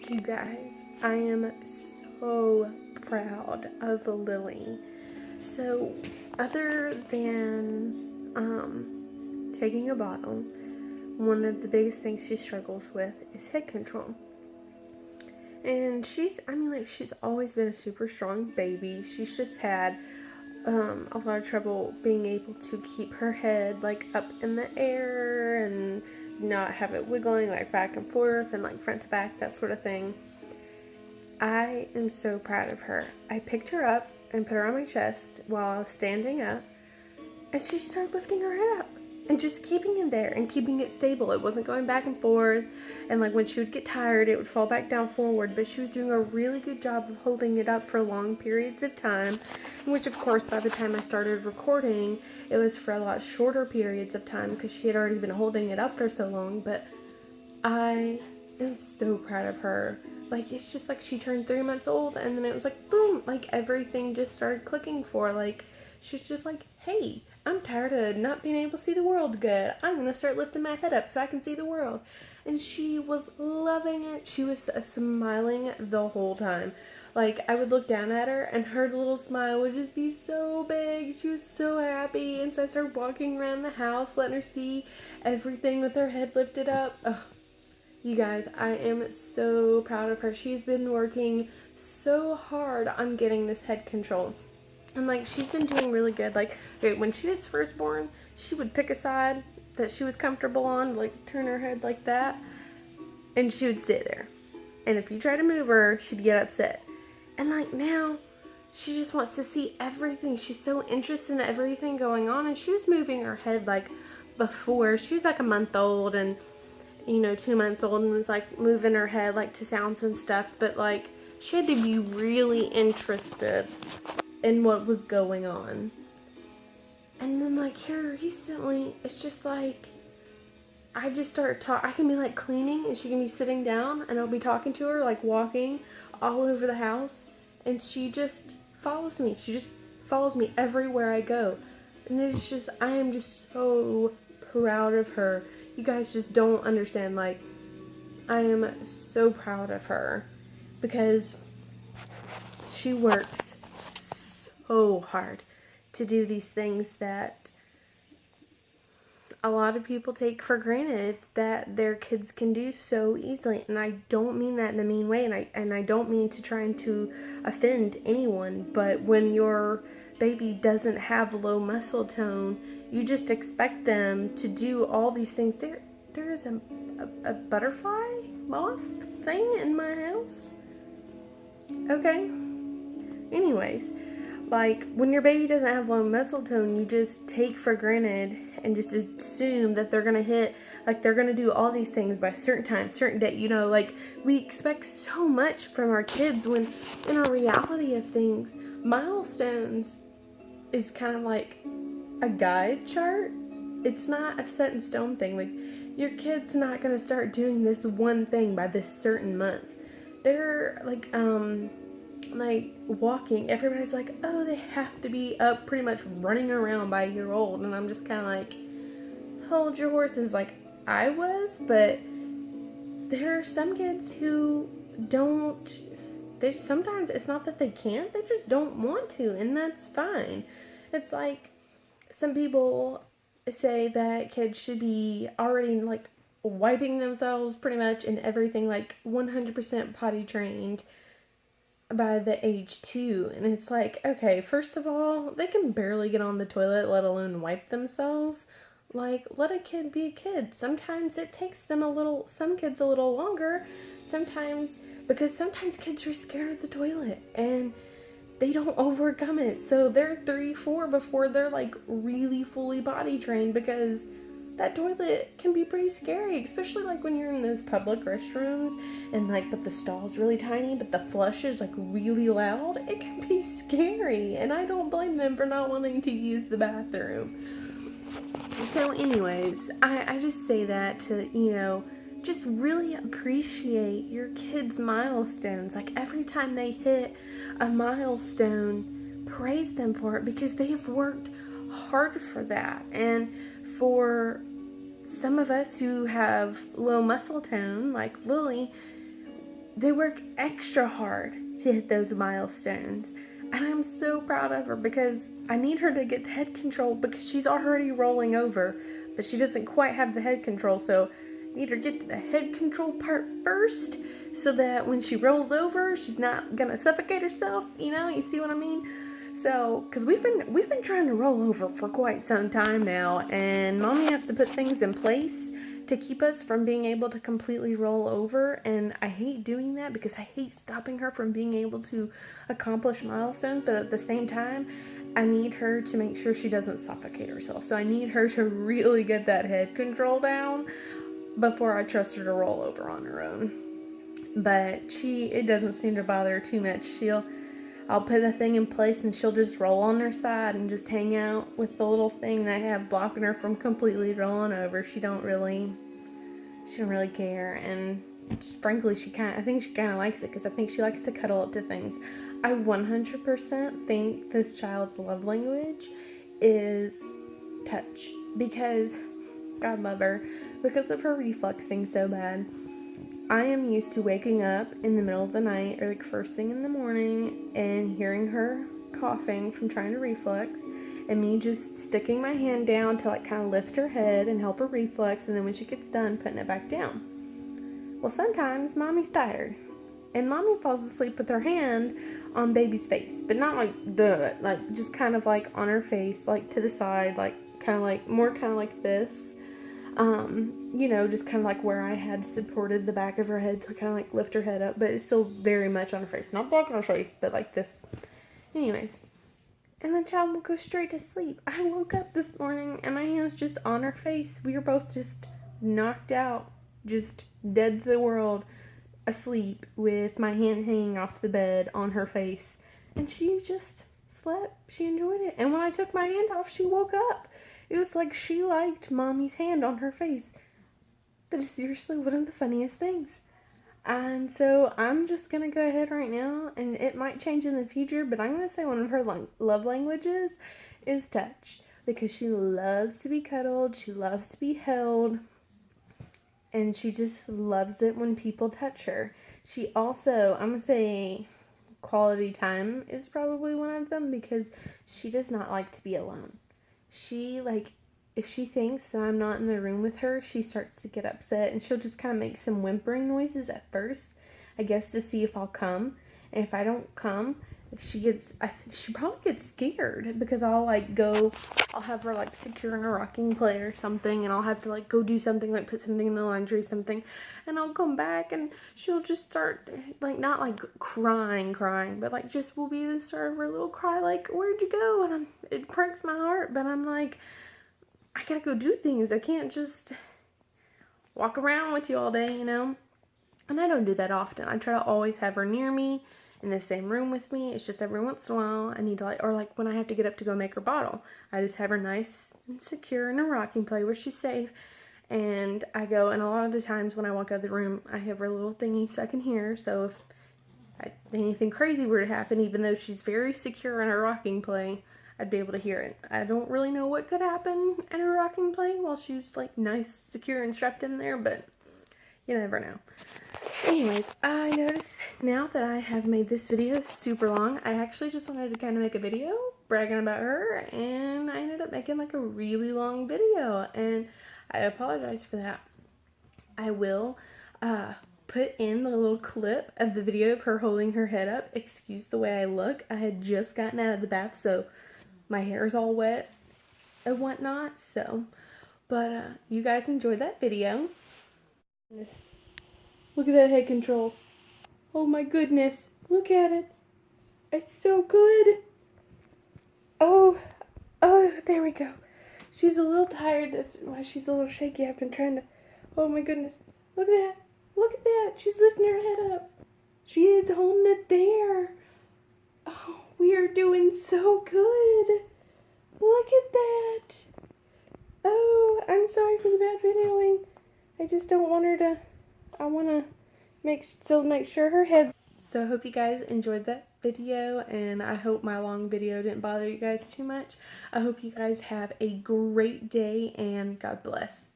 You guys, I am so proud of Lily. So, other than taking a bottle, one of the biggest things she struggles with is head control. And she's always been a super strong baby. She's just had a lot of trouble being able to keep her head like up in the air and not have it wiggling like back and forth and like front to back, that sort of thing. I am so proud of her. I picked her up and put her on my chest while I was standing up, and she started lifting her head up and just keeping it there and keeping it stable. It wasn't going back and forth, and like when she would get tired, it would fall back down forward, but she was doing a really good job of holding it up for long periods of time, which of course by the time I started recording, it was for a lot shorter periods of time because she had already been holding it up for so long. But I am so proud of her. Like, it's just like she turned 3 months old, and then it was like, boom, like everything just started clicking for her. Like, she's just like, hey, I'm tired of not being able to see the world good. I'm going to start lifting my head up so I can see the world. And she was loving it. She was smiling the whole time. Like, I would look down at her, and her little smile would just be so big. She was so happy. And so I started walking around the house, letting her see everything with her head lifted up. Ugh. You guys, I am so proud of her. She's been working so hard on getting this head control. And, like, she's been doing really good. Like, when she was first born, she would pick a side that she was comfortable on, like, turn her head like that, and she would stay there. And if you try to move her, she'd get upset. And, like, now, she just wants to see everything. She's so interested in everything going on. And she was moving her head, like, before. She was, like, a month old and 2 months old, and was like moving her head like to sounds and stuff, but like she had to be really interested in what was going on. And then like here recently, it's just like I just start I can be like cleaning and she can be sitting down and I'll be talking to her, like walking all over the house, and she just follows me. She just follows me everywhere I go. And it's just, I am just so proud of her. You guys just don't understand. Like, I am so proud of her because she works so hard to do these things that a lot of people take for granted that their kids can do so easily. And I don't mean that in a mean way, and I don't mean to try to offend anyone, but when your baby doesn't have low muscle tone, you just expect them to do all these things. There is a butterfly moth thing in my house. Okay. Anyways, like when your baby doesn't have low muscle tone, you just take for granted and just assume that they're gonna hit, like they're gonna do all these things by a certain time, certain day. Like we expect so much from our kids when in a reality of things, milestones is kind of like a guide chart. It's not a set in stone thing. Like your kid's not gonna start doing this one thing by this certain month. They're like walking. Everybody's like, oh, they have to be up pretty much running around by a year old. And I'm just kind of like, hold your horses. Like I was, but there are some kids who don't. Sometimes it's not that they can't, they just don't want to, and that's fine. It's like some people say that kids should be already like wiping themselves pretty much and everything, like 100% potty trained by the age 2. And it's like, okay, first of all, they can barely get on the toilet, let alone wipe themselves. Like, let a kid be a kid. Sometimes it takes them some kids a little longer. Because sometimes kids are scared of the toilet and they don't overcome it. So they're 3, 4 before they're like really fully potty trained, because that toilet can be pretty scary, especially like when you're in those public restrooms and like, but the stall's really tiny, but the flush is like really loud. It can be scary, and I don't blame them for not wanting to use the bathroom. So anyways, I just say that to, just really appreciate your kids' milestones. Like every time they hit a milestone, praise them for it, because they have worked hard for that. And for some of us who have low muscle tone, like Lily, they work extra hard to hit those milestones. And I'm so proud of her because I need her to get the head control because she's already rolling over, but she doesn't quite have the head control. So I need her to get to the head control part first so that when she rolls over, she's not gonna suffocate herself. You know, you see what I mean? So, because we've been trying to roll over for quite some time now, and Mommy has to put things in place to keep us from being able to completely roll over, and I hate doing that because I hate stopping her from being able to accomplish milestones, but at the same time, I need her to make sure she doesn't suffocate herself. So I need her to really get that head control down before I trust her to roll over on her own. But it doesn't seem to bother her too much. I'll put the thing in place and she'll just roll on her side and just hang out with the little thing that I have blocking her from completely rolling over. She don't really care, and frankly, I think she kind of likes it because I think she likes to cuddle up to things. I 100% think this child's love language is touch because, God love her, because of her refluxing so bad. I am used to waking up in the middle of the night or like first thing in the morning and hearing her coughing from trying to reflux and me just sticking my hand down to like kind of lift her head and help her reflux, and then when she gets done, putting it back down. Well, sometimes Mommy's tired and Mommy falls asleep with her hand on baby's face, but not like just kind of like on her face, like to the side, like kind of like this. Just kind of like where I had supported the back of her head to kind of like lift her head up, but it's still very much on her face. Not back on her face, but like this. Anyways, and the child will go straight to sleep. I woke up this morning and my hand was just on her face. We were both just knocked out, just dead to the world, asleep with my hand hanging off the bed on her face. And she just slept. She enjoyed it. And when I took my hand off, she woke up. It was like she liked Mommy's hand on her face. That is seriously one of the funniest things. And so I'm just going to go ahead right now, and it might change in the future, but I'm going to say one of her love languages is touch. Because she loves to be cuddled, she loves to be held, and she just loves it when people touch her. She also, I'm going to say quality time is probably one of them because she does not like to be alone. If she thinks that I'm not in the room with her, she starts to get upset and she'll just kind of make some whimpering noises at first, I guess to see if I'll come. And if I don't come, she probably gets scared because I'll have her like secure in a rocking play or something, and I'll have to like go do something, like put something in the laundry, something, and I'll come back and she'll just start like, not like crying, but like just will be the start of her little cry, like, where'd you go? And it breaks my heart, but I'm like, I gotta go do things. I can't just walk around with you all day, And I don't do that often. I try to always have her near me, in the same room with me. It's just every once in a while I need to or like when I have to get up to go make her bottle, I just have her nice and secure in a rocking play where she's safe. And I go, and a lot of the times when I walk out of the room, I have her little thingy so I can hear her. So if anything crazy were to happen, even though she's very secure in her rocking play, I'd be able to hear it. I don't really know what could happen in her rocking play while she's like nice, secure, and strapped in there, but you never know. Anyways, I noticed now that I have made this video super long, I actually just wanted to kind of make a video bragging about her, and I ended up making like a really long video, and I apologize for that. I will put in the little clip of the video of her holding her head up. Excuse the way I look. I had just gotten out of the bath, so my hair is all wet and whatnot, but you guys enjoyed that video. Look at that head control. Oh my goodness. Look at it. It's so good. Oh, there we go. She's a little tired. That's why she's a little shaky. I've been trying to... Oh my goodness. Look at that. Look at that. She's lifting her head up. She is holding it there. Oh, we are doing so good. Look at that. Oh, I'm sorry for the bad videoing. I just don't want her to... I want to make sure her head... So I hope you guys enjoyed that video, and I hope my long video didn't bother you guys too much. I hope you guys have a great day, and God bless.